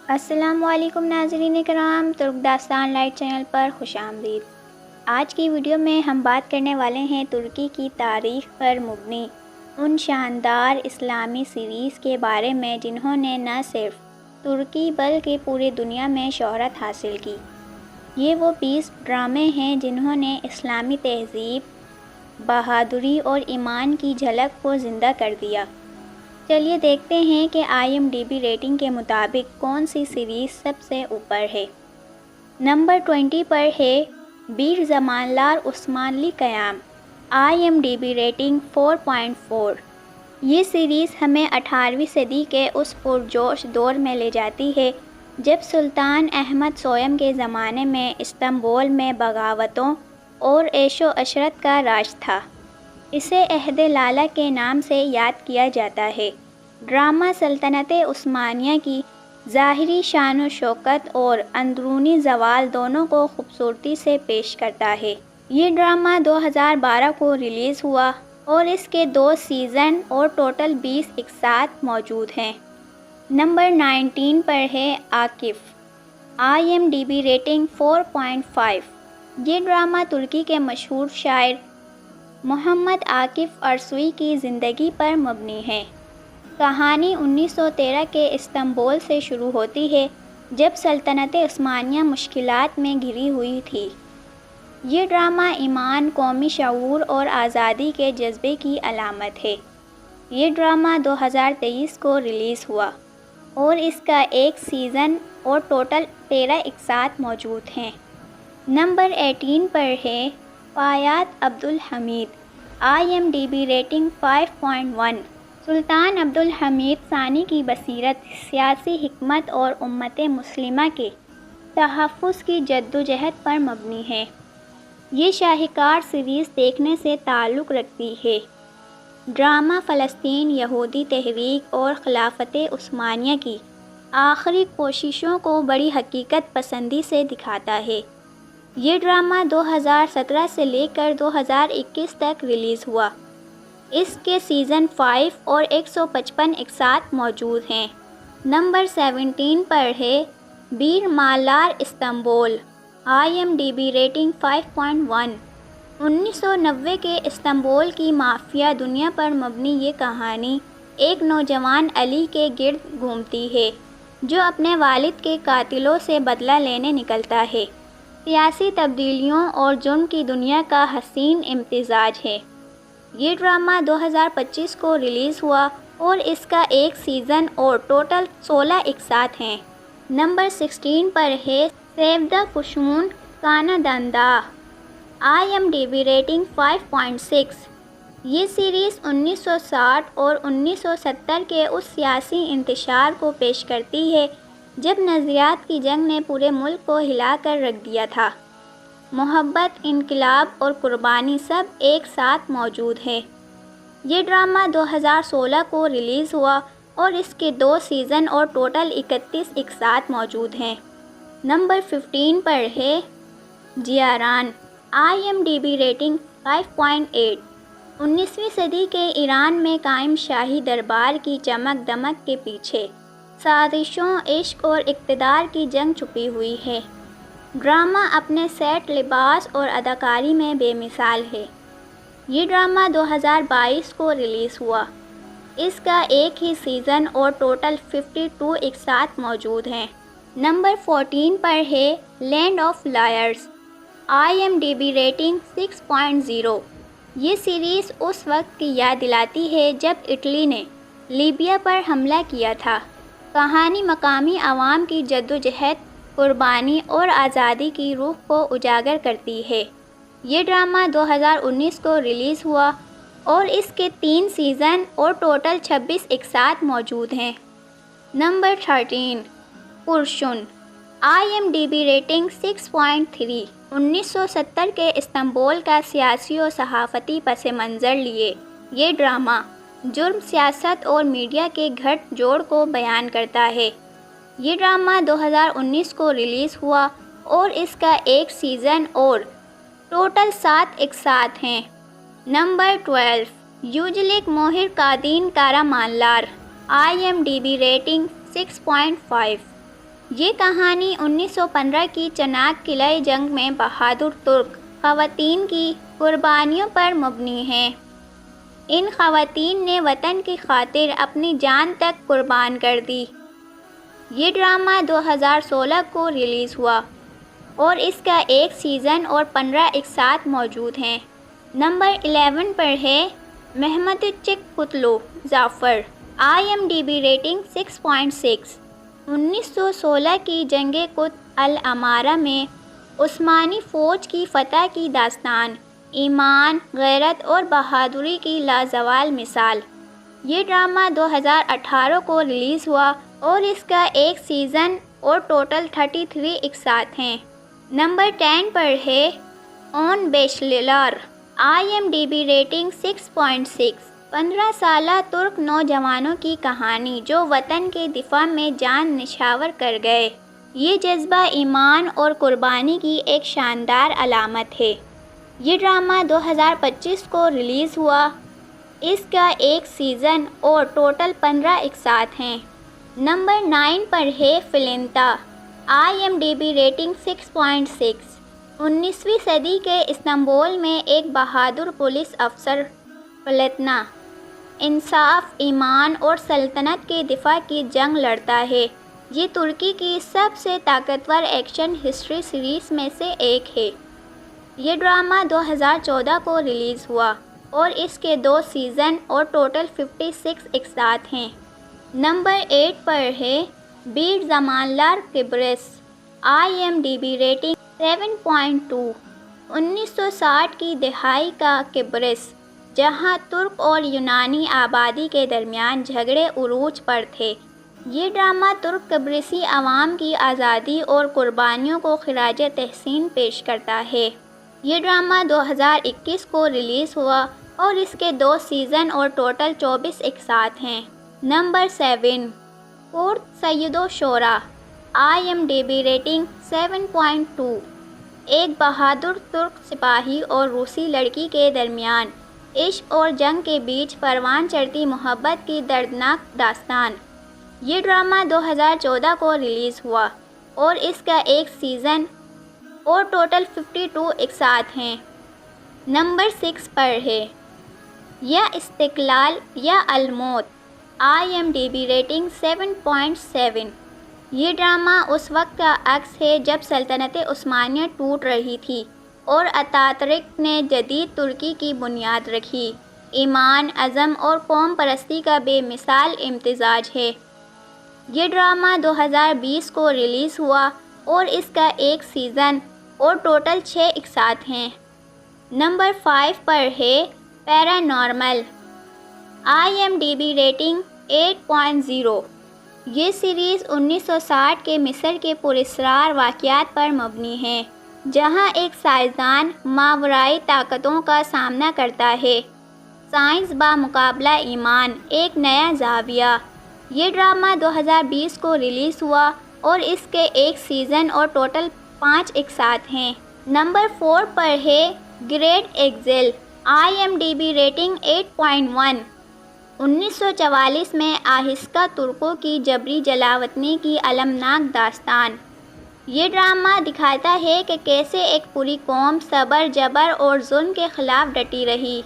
السلام علیکم ناظرین کرام، ترک داستان لائٹ چینل پر خوش آمدید۔ آج کی ویڈیو میں ہم بات کرنے والے ہیں ترکی کی تاریخ پر مبنی ان شاندار اسلامی سیریز کے بارے میں جنہوں نے نہ صرف ترکی بلکہ پوری دنیا میں شہرت حاصل کی۔ یہ وہ 20 ڈرامے ہیں جنہوں نے اسلامی تہذیب، بہادری اور ایمان کی جھلک کو زندہ کر دیا۔ چلیے دیکھتے ہیں کہ IMDb ریٹنگ کے مطابق کون سی سیریز سب سے اوپر ہے۔ نمبر 20 پر ہے بیر زمان لار عثمانلی قیام، IMDb ریٹنگ 4.4۔ یہ سیریز ہمیں 18ویں صدی کے اس پرجوش دور میں لے جاتی ہے جب سلطان احمد سویم کے زمانے میں استنبول میں بغاوتوں اور عیش و عشرت کا راج تھا۔ اسے عہد لالہ کے نام سے یاد کیا جاتا ہے۔ ڈرامہ سلطنت عثمانیہ کی ظاہری شان و شوکت اور اندرونی زوال دونوں کو خوبصورتی سے پیش کرتا ہے۔ یہ ڈرامہ 2012 کو ریلیز ہوا اور اس کے 2 سیزن اور ٹوٹل 20 اقساط موجود ہیں۔ نمبر 19 پر ہے عاکف، IMDb ریٹنگ 4.5۔ یہ ڈرامہ ترکی کے مشہور شاعر محمد عاکف ارسوی کی زندگی پر مبنی ہے۔ کہانی 1913 کے استنبول سے شروع ہوتی ہے جب سلطنت عثمانیہ مشکلات میں گھری ہوئی تھی۔ یہ ڈرامہ ایمان، قومی شعور اور آزادی کے جذبے کی علامت ہے۔ یہ ڈرامہ 2023 کو ریلیز ہوا اور اس کا 1 سیزن اور ٹوٹل 13 اقساط موجود ہیں۔ نمبر 18 پر ہے فایات عبدالحمید، IMDb ریٹنگ 5.1۔ سلطان عبدالحمید ثانی کی بصیرت، سیاسی حکمت اور امت مسلمہ کے تحفظ کی جدوجہد پر مبنی ہے۔ یہ شاہکار سیریز دیکھنے سے تعلق رکھتی ہے۔ ڈرامہ فلسطین، یہودی تحریک اور خلافت عثمانیہ کی آخری کوششوں کو بڑی حقیقت پسندی سے دکھاتا ہے۔ یہ ڈرامہ 2017 سے لے کر 2021 تک ریلیز ہوا۔ اس کے سیزن 5 اور 155 اقساط موجود ہیں۔ نمبر 17 پر ہے بیر مالار استنبول، IMDb ریٹنگ 5.1۔ 1990 کے استنبول کی مافیا دنیا پر مبنی یہ کہانی ایک نوجوان علی کے گرد گھومتی ہے جو اپنے والد کے قاتلوں سے بدلہ لینے نکلتا ہے۔ سیاسی تبدیلیوں اور جرم کی دنیا کا حسین امتزاج ہے۔ یہ ڈرامہ 2025 کو ریلیز ہوا اور اس کا 1 سیزن اور ٹوٹل 16 اقساط ہیں۔ نمبر 16 پر ہے سیو دی کوشون کاناداندا، IMDb ریٹنگ 5.6۔ یہ سیریز 1960 اور 1970 کے اس سیاسی انتشار کو پیش کرتی ہے جب نظریات کی جنگ نے پورے ملک کو ہلا کر رکھ دیا تھا۔ محبت، انقلاب اور قربانی سب ایک ساتھ موجود ہے۔ یہ ڈرامہ 2016 کو ریلیز ہوا اور اس کے 2 سیزن اور ٹوٹل 31 اقساط موجود ہیں۔ نمبر 15 پر ہے جیاران، IMDb ریٹنگ 5.8۔ 19ویں صدی کے ایران میں قائم شاہی دربار کی چمک دمک کے پیچھے سازشوں، عشق اور اقتدار کی جنگ چھپی ہوئی ہے۔ ڈرامہ اپنے سیٹ، لباس اور اداکاری میں بے مثال ہے۔ یہ ڈرامہ 2022 کو ریلیز ہوا۔ اس کا 1 ہی سیزن اور ٹوٹل 52 اقساط موجود ہیں۔ نمبر 14 پر ہے land of liars, IMDb rating 6.0۔ یہ سیریز اس وقت کی یاد دلاتی ہے جب اٹلی نے لیبیا پر حملہ کیا تھا۔ کہانی مقامی عوام کی جدوجہد، قربانی اور آزادی کی روح کو اجاگر کرتی ہے۔ یہ ڈرامہ 2019 کو ریلیز ہوا اور اس کے 3 سیزن اور ٹوٹل 26 اقساط موجود ہیں۔ نمبر 13 پرشن، IMDb ریٹنگ 6.3۔ 1970 کے استنبول کا سیاسی و صحافتی پس منظر لیے یہ ڈرامہ جرم، سیاست اور میڈیا کے گھٹ جوڑ کو بیان کرتا ہے۔ یہ ڈرامہ 2019 کو ریلیز ہوا اور اس کا 1 سیزن اور ٹوٹل 7 اقساط ہیں۔ نمبر 12 یوجلک موہر قادین کارامانلار، IMDb ریٹنگ 6.5۔ یہ کہانی 1915 کی چناک قلعہ جنگ میں بہادر ترک خواتین کی قربانیوں پر مبنی ہے۔ ان خواتین نے وطن کی خاطر اپنی جان تک قربان کر دی۔ یہ ڈرامہ 2016 کو ریلیز ہوا اور اس کا ایک سیزن اور 15 اقساط موجود ہیں۔ نمبر 11 پر ہے محمد چک پتلو ظفر، IMDb ریٹنگ 6.6۔ 1916 کی جنگ قطب الامارہ میں عثمانی فوج کی فتح کی داستان، ایمان، غیرت اور بہادری کی لازوال مثال۔ یہ ڈرامہ 2018 کو ریلیز ہوا اور اس کا ایک سیزن اور ٹوٹل 33 اقساط ہیں۔ نمبر 10 پر ہے اون بیچلر، IMDb ریٹنگ 6.6۔ 15 سالہ ترک نوجوانوں کی کہانی جو وطن کے دفاع میں جان نچھاور کر گئے۔ یہ جذبہ ایمان اور قربانی کی ایک شاندار علامت ہے۔ یہ ڈرامہ 2025 کو ریلیز ہوا۔ اس کا ایک سیزن اور ٹوٹل 15 اقساط ہیں۔ نمبر 9 پر ہے فلنتا، IMDb ریٹنگ 6.6۔ 19ویں صدی کے استنبول میں ایک بہادر پولیس افسر فلنتا انصاف، ایمان اور سلطنت کے دفاع کی جنگ لڑتا ہے۔ یہ ترکی کی سب سے طاقتور ایکشن ہسٹری سیریز میں سے ایک ہے۔ یہ ڈرامہ 2014 کو ریلیز ہوا اور اس کے 2 سیزن اور ٹوٹل 56 اقساط ہیں۔ نمبر 8 پر ہے بیر زمانلار قبرس، IMDb ریٹنگ 7.2۔ 1960 کی دہائی کا قبرس، جہاں ترک اور یونانی آبادی کے درمیان جھگڑے عروج پر تھے۔ یہ ڈرامہ ترک قبرصی عوام کی آزادی اور قربانیوں کو خراج تحسین پیش کرتا ہے۔ یہ ڈرامہ 2021 کو ریلیز ہوا اور اس کے 2 سیزن اور ٹوٹل 24 اقساط ہیں۔ نمبر 7 کورٹ سید الشورا، IMDb ریٹنگ 7.2۔ ایک بہادر ترک سپاہی اور روسی لڑکی کے درمیان عشق اور جنگ کے بیچ پروان چڑھتی محبت کی دردناک داستان۔ یہ ڈرامہ 2014 کو ریلیز ہوا اور اس کا ایک سیزن اور ٹوٹل 52 اقساط ہیں۔ نمبر 6 پر ہے یا استقلال یا الموت، IMDb ریٹنگ 7.7۔ یہ ڈرامہ اس وقت کا عکس ہے جب سلطنت عثمانیہ ٹوٹ رہی تھی اور اتاتürک نے جدید ترکی کی بنیاد رکھی۔ ایمان، عزم اور قوم پرستی کا بے مثال امتزاج ہے۔ یہ ڈرامہ 2020 کو ریلیز ہوا اور اس کا ایک سیزن اور ٹوٹل 6 اقساط ہیں۔ نمبر 5 پر ہے پیرانارمل، IMDb ریٹنگ 8.0۔ یہ سیریز 1960 کے مصر کے پراسرار واقعات پر مبنی ہے، جہاں ایک سائنسدان ماورائے طاقتوں کا سامنا کرتا ہے۔ سائنس بمقابلہ ایمان، ایک نیا زاویہ۔ یہ ڈرامہ 2020 کو ریلیز ہوا اور اس کے ایک سیزن اور ٹوٹل 5 اقساط ہیں۔ نمبر 4 پر ہے گریٹ ایگزل، IMDb ریٹنگ 8.1۔ 1944 میں آہستہ ترکوں کی جبری جلاوطنی کی المناک داستان۔ یہ ڈرامہ دکھاتا ہے کہ کیسے ایک پوری قوم صبر، جبر اور ظلم کے خلاف ڈٹی رہی۔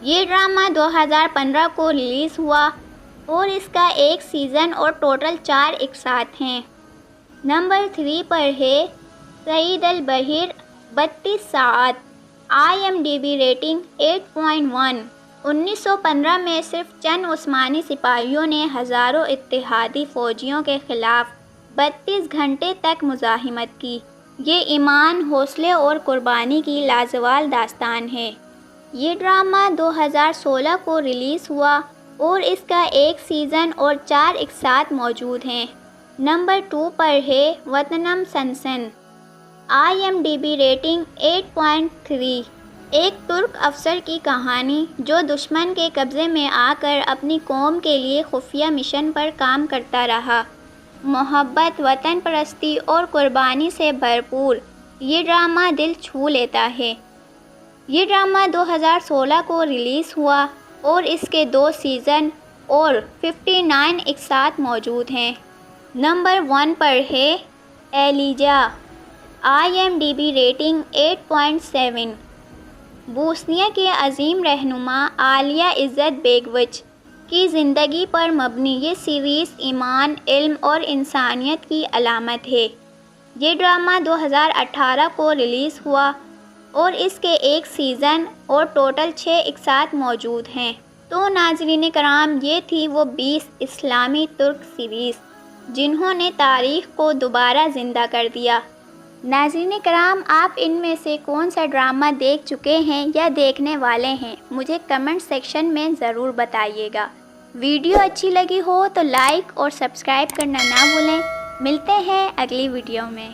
یہ ڈرامہ 2015 کو ریلیز ہوا اور اس کا ایک سیزن اور ٹوٹل 4 اقساط ہیں۔ نمبر 3 پر ہے سعید البحر 32 ساعت، IMDb ریٹنگ 8.1۔ 1915 میں صرف چند عثمانی سپاہیوں نے ہزاروں اتحادی فوجیوں کے خلاف 32 گھنٹے تک مزاحمت کی۔ یہ ایمان، حوصلے اور قربانی کی لازوال داستان ہے۔ یہ ڈرامہ 2016 کو ریلیز ہوا اور اس کا ایک سیزن اور 4 اقساط موجود ہیں۔ نمبر 2 پر ہے وطنم سنسن، IMDb ریٹنگ 8.3۔ ایک ترک افسر کی کہانی جو دشمن کے قبضے میں آ کر اپنی قوم کے لیے خفیہ مشن پر کام کرتا رہا۔ محبت، وطن پرستی اور قربانی سے بھرپور یہ ڈرامہ دل چھو لیتا ہے۔ یہ ڈرامہ 2016 کو ریلیز ہوا اور اس کے 2 سیزن اور 59 اقساط موجود ہیں۔ نمبر 1 پر ہے ایلیجا، IMDb ریٹنگ 8.7۔ بوسنیا کے عظیم رہنما عالیہ عزت بیگوچ کی زندگی پر مبنی یہ سیریز ایمان، علم اور انسانیت کی علامت ہے۔ یہ ڈرامہ 2018 کو ریلیز ہوا اور اس کے 1 سیزن اور ٹوٹل 6 اقساط موجود ہیں۔ تو ناظرین کرام، یہ تھی وہ 20 اسلامی ترک سیریز جنہوں نے تاریخ کو دوبارہ زندہ کر دیا۔ ناظرین کرام، آپ ان میں سے کون سا ڈرامہ دیکھ چکے ہیں یا دیکھنے والے ہیں، مجھے کمنٹ سیکشن میں ضرور بتائیے گا۔ ویڈیو اچھی لگی ہو تو لائک اور سبسکرائب کرنا نہ بھولیں۔ ملتے ہیں اگلی ویڈیو میں۔